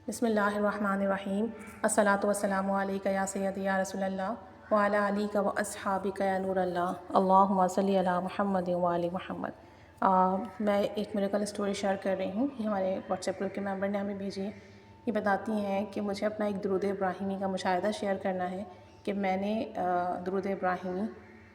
بسم اللہ الرحمن الرحیم الصلاۃ والسلام علیک یا سیدی یا رسول اللہ وعلی آلک و اصحابک یا نور اللہ اللہم صلی علی محمد و آل محمد۔ میں ایک میریکل اسٹوری شیئر کر رہی ہوں، یہ ہمارے واٹس ایپ گروپ کے ممبر نے ہمیں بھیجی ہے۔ یہ بتاتی ہیں کہ مجھے اپنا ایک درود ابراہیمی کا مشاہدہ شیئر کرنا ہے کہ میں نے درود ابراہیمی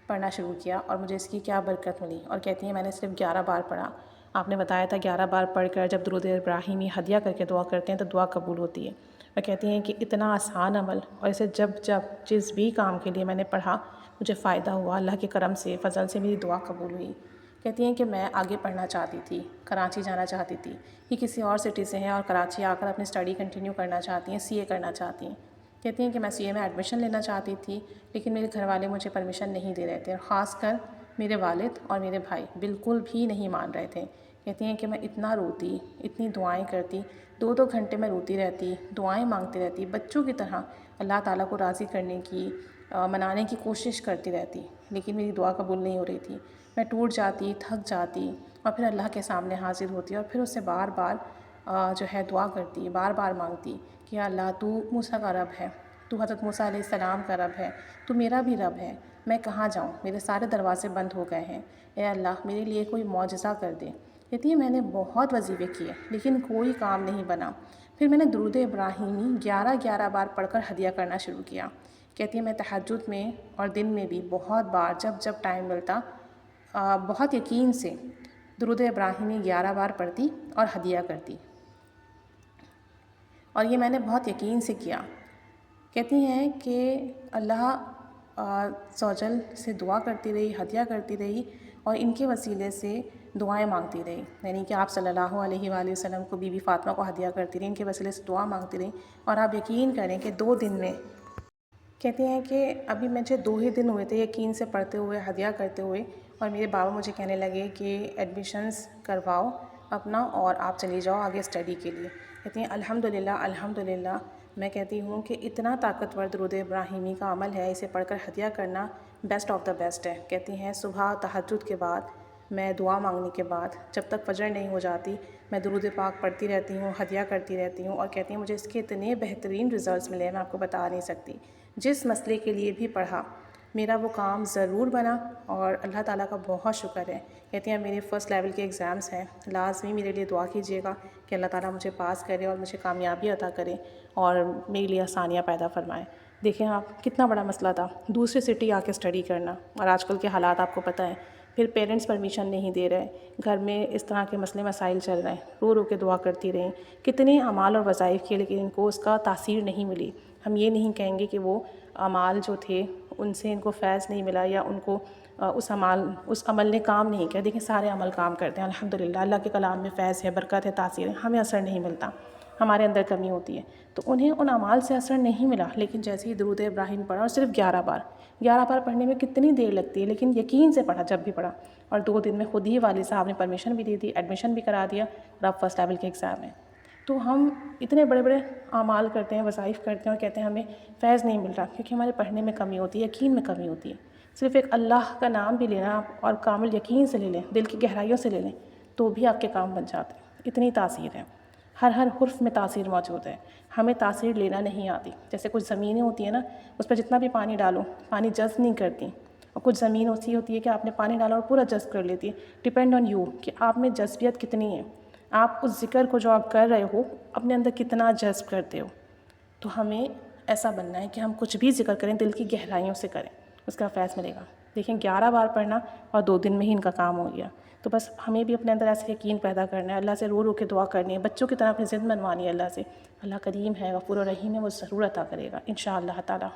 پڑھنا شروع کیا اور مجھے اس کی کیا برکت ملی، اور کہتی ہیں میں نے صرف 11 بار پڑھا۔ آپ نے بتایا تھا 11 بار پڑھ کر جب درود ابراہیمی ہدیہ کر کے دعا کرتے ہیں تو دعا قبول ہوتی ہے، اور کہتی ہیں کہ اتنا آسان عمل، اور اسے جب جس بھی کام کے لیے میں نے پڑھا مجھے فائدہ ہوا، اللہ کے کرم سے فضل سے میری دعا قبول ہوئی۔ کہتی ہیں کہ میں آگے پڑھنا چاہتی تھی، کراچی جانا چاہتی تھی، یہ کسی اور سٹی سے ہیں اور کراچی آ کر اپنی اسٹڈی کنٹینیو کرنا چاہتی ہیں، CA کرنا چاہتی ہیں۔ کہتی ہیں کہ میں CA میں ایڈمیشن لینا چاہتی تھی، لیکن میرے گھر والے مجھے پرمیشن نہیں دے رہے تھے، اور خاص کر میرے والد اور میرے بھائی بالکل بھی نہیں مان رہے تھے۔ کہتی ہیں کہ میں اتنا روتی، اتنی دعائیں کرتی، 2 گھنٹے میں روتی رہتی، دعائیں مانگتی رہتی، بچوں کی طرح اللہ تعالیٰ کو راضی کرنے کی، منانے کی کوشش کرتی رہتی، لیکن میری دعا قبول نہیں ہو رہی تھی۔ میں ٹوٹ جاتی، تھک جاتی، اور پھر اللہ کے سامنے حاضر ہوتی اور پھر اس سے بار بار جو ہے دعا کرتی، بار بار مانگتی کہ یا اللہ تو موسیٰ کا رب ہے، تو حضرت موسیٰ علیہ السلام کا رب ہے، تو میرا بھی رب ہے، میں کہاں جاؤں، میرے سارے دروازے بند ہو گئے ہیں، اے اللہ میرے لیے کوئی معجزہ کر دے۔ کہتی ہے میں نے بہت وظیفے کیے لیکن کوئی کام نہیں بنا۔ پھر میں نے درود ابراہیمی 11 بار پڑھ کر ہدیہ کرنا شروع کیا۔ کہتی ہے میں تہجد میں اور دن میں بھی بہت بار جب ٹائم ملتا بہت یقین سے درود ابراہیمی 11 بار پڑھتی اور ہدیہ کرتی، اور یہ میں نے بہت یقین سے کیا۔ کہتی ہیں کہ اللہ عز و جل سے دعا کرتی رہی، ہدیہ کرتی رہی، اور ان کے وسیلے سے دعائیں مانگتی رہی، یعنی کہ آپ صلی اللہ علیہ وآلہ وسلم کو بی بی فاطمہ کو ہدیہ کرتی رہی، ان کے وسیلے سے دعا مانگتی رہی، اور آپ یقین کریں کہ 2 دن میں، کہتی ہیں کہ ابھی مجھے 2 ہی دن ہوئے تھے یقین سے پڑھتے ہوئے، ہدیہ کرتے ہوئے، اور میرے بابا مجھے کہنے لگے کہ ایڈمیشنز کرواؤ اپنا اور آپ چلی جاؤ آگے اسٹڈی کے لیے۔ کہتی ہیں الحمدللہ میں کہتی ہوں کہ اتنا طاقتور درود ابراہیمی کا عمل ہے، اسے پڑھ کر ہدیہ کرنا بیسٹ آف دا بیسٹ ہے۔ کہتی ہیں صبح تہجد کے بعد، میں دعا مانگنے کے بعد جب تک فجر نہیں ہو جاتی میں درود پاک پڑھتی رہتی ہوں، ہدیہ کرتی رہتی ہوں، اور کہتی ہیں مجھے اس کے اتنے بہترین ریزلٹس ملے ہیں میں آپ کو بتا نہیں سکتی۔ جس مسئلے کے لیے بھی پڑھا میرا وہ کام ضرور بنا، اور اللہ تعالیٰ کا بہت شکر ہے۔ کہتی ہیں میرے فرسٹ لیول کے ایگزامس ہیں، لازمی میرے لیے دعا کیجیے گا کہ اللہ تعالیٰ مجھے پاس کرے اور مجھے کامیابی عطا کرے اور میرے لیے آسانیاں پیدا فرمائے۔ دیکھیں آپ کتنا بڑا مسئلہ تھا، دوسری سٹی آ کے اسٹڈی کرنا، اور آج کل کے حالات آپ کو پتہ ہے، پھر پیرنٹس پرمیشن نہیں دے رہے، گھر میں اس طرح کے مسئلے مسائل چل رہے ہیں، رو کے دعا کرتی رہیں، کتنے اعمال اور وظائف کیے لیکن ان کو اس کا تاثیر نہیں ملی۔ ہم یہ نہیں کہیں گے کہ وہ اعمال جو تھے ان سے ان کو فیض نہیں ملا یا ان کو اس عمل نے کام نہیں کیا۔ دیکھیں سارے عمل کام کرتے ہیں الحمدللہ، اللہ کے کلام میں فیض ہے، برکت ہے، تاثیر ہے، ہمیں اثر نہیں ملتا، ہمارے اندر کمی ہوتی ہے، تو انہیں ان اعمال سے اثر نہیں ملا، لیکن جیسے ہی درود ابراہیم پڑھا، اور صرف 11 بار پڑھنے میں کتنی دیر لگتی ہے، لیکن یقین سے پڑھا جب بھی پڑھا، اور 2 دن میں خود ہی والد صاحب نے پرمیشن بھی دی تھی، ایڈمیشن بھی کرا دیا، اور اب فرسٹ لیول کے ایگزام ہیں۔ تو ہم اتنے بڑے اعمال کرتے ہیں، وظائف کرتے ہیں، اور کہتے ہیں ہمیں فیض نہیں مل رہا، کیونکہ ہمارے پڑھنے میں کمی ہوتی ہے، یقین میں کمی ہوتی ہے۔ صرف ایک اللہ کا نام بھی لینا اور کامل یقین سے لے لیں، دل کی گہرائیوں سے لے لیں، تو بھی آپ کے کام بن جاتے ہیں، اتنی تاثیر ہے، ہر حرف میں تاثیر موجود ہے۔ ہمیں تاثیر لینا نہیں آتی، جیسے کچھ زمینیں ہوتی ہیں نا، اس پہ جتنا بھی پانی ڈالو پانی جذب نہیں کرتی، اور کچھ زمین ایسی ہوتی ہے کہ آپ نے پانی ڈالا اور پورا جذب کر لیتی ہے۔ ڈپینڈ آن یو کہ آپ میں جذبیت کتنی ہے، آپ اس ذکر کو جو آپ کر رہے ہو اپنے اندر کتنا جذب کرتے ہو۔ تو ہمیں ایسا بننا ہے کہ ہم کچھ بھی ذکر کریں دل کی گہرائیوں سے کریں، اس کا فیض ملے گا۔ دیکھیں 11 بار پڑھنا اور 2 دن میں ہی ان کا کام ہو گیا۔ تو بس ہمیں بھی اپنے اندر ایسے یقین پیدا کرنا ہے، اللہ سے رو کے دعا کرنی ہے، بچوں کی طرح اپنی ضد منوانی ہے اللہ سے۔ اللہ کریم ہے، غفور و رحیم ہے، وہ ضرور عطا کرے گا انشاءاللہ تعالیٰ۔